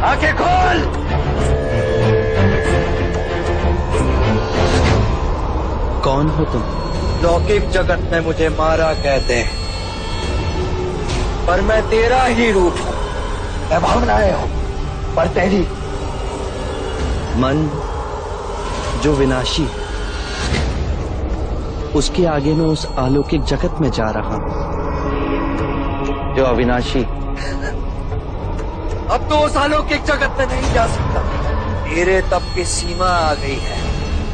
आंखें खोल। कौन हो तुम? लौकिक जगत में मुझे मारा कहते हैं, पर मैं तेरा ही रूप हूं। मैं भावनाएं हूं, पर तेरी। मन जो विनाशी, उसके आगे मैं उस अलौकिक जगत में जा रहा हूं जो अविनाशी। अब तो उस अलौकिक जगत में नहीं जा सकता। तेरे तप की सीमा आ गई है,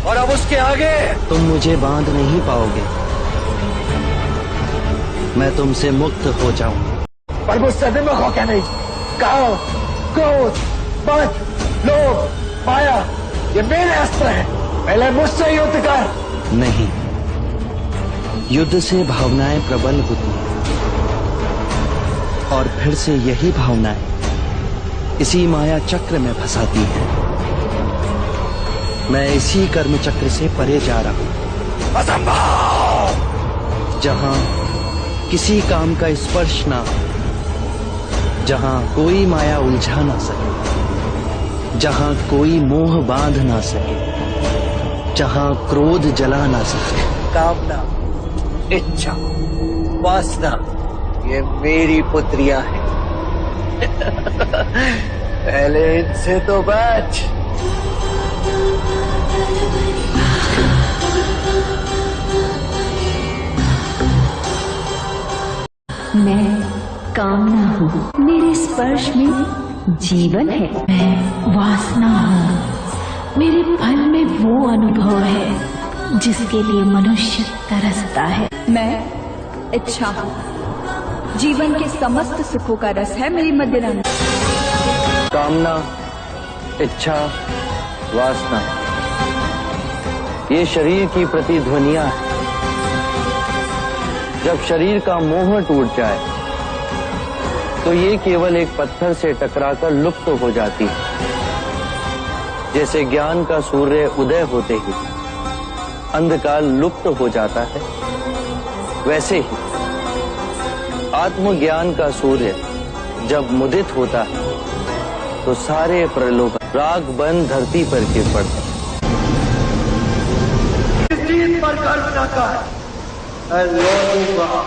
और अब उसके आगे तुम मुझे बांध नहीं पाओगे। मैं तुमसे मुक्त हो जाऊं। पर मुझसे विमुख हो क्या नहीं? काम, क्रोध, मद, लोभ, माया, ये मेरे अस्त्र हैं। पहले मुझसे युद्ध कर। नहीं, युद्ध से भावनाएं प्रबल होती हैं, और फिर से यही भावनाएं इसी माया चक्र में फंसाती हैं। मैं इसी कर्म चक्र से परे जा रहा हूं, असंभव। जहां किसी काम का स्पर्श ना हो, जहां कोई माया उलझा ना सके, जहां कोई मोह बांध ना सके, जहां क्रोध जला ना सके। कामना, इच्छा, वासना, ये मेरी पुत्रियां हैं। पहले इनसे तो बच। मैं कामना हूँ, मेरे स्पर्श में जीवन है। मैं वासना हूँ, मेरे फल में वो अनुभव है जिसके लिए मनुष्य तरसता है। मैं इच्छा हूँ, जीवन के समस्त सुखों का रस है मेरी मदिरा। कामना, इच्छा, वासना, ये शरीर की प्रतिध्वनियां हैं। जब शरीर का मोह टूट जाए तो ये केवल एक पत्थर से टकराकर लुप्त हो जाती है। जैसे ज्ञान का सूर्य उदय होते ही अंधकार लुप्त हो जाता है, वैसे ही आत्मज्ञान का सूर्य जब मुदित होता है तो सारे प्रलोभन राग बन धरती पर गिर पड़ते हैं। इस जीत पर गर्व न कर, मैं लौटूंगा।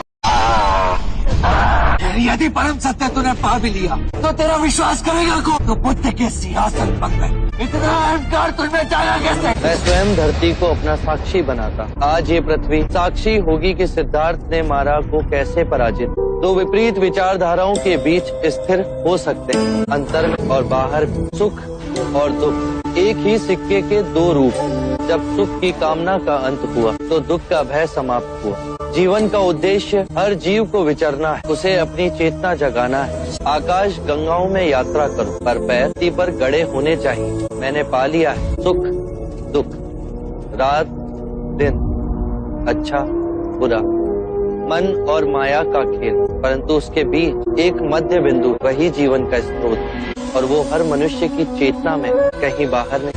यदि परम सत्य तूने पा भी लिया तो तेरा विश्वास करेगा कौन? तो बुद्ध के सिंहासन पर में इतना अहंकार तुझमें जाना कैसे? मैं स्वयं धरती को अपना साक्षी बनाता। आज ये पृथ्वी साक्षी होगी कि सिद्धार्थ ने मारा को कैसे पराजित। दो विपरीत विचारधाराओं के बीच स्थिर हो सकते हैं, अंतर में और बाहर, सुख और दुख एक ही सिक्के के दो रूप। जब सुख की कामना का अंत हुआ तो दुख का भय समाप्त हुआ। जीवन का उद्देश्य हर जीव को विचरना है, उसे अपनी चेतना जगाना है। आकाश गंगाओं में यात्रा करो, पर पैर धरती पर गड़े होने चाहिए। मैंने पा लिया है सुख दुख, रात दिन, अच्छा बुरा, मन और माया का खेल, परंतु उसके बीच एक मध्य बिंदु, वही जीवन का स्रोत है, और वो हर मनुष्य की चेतना में कहीं बाहर नहीं।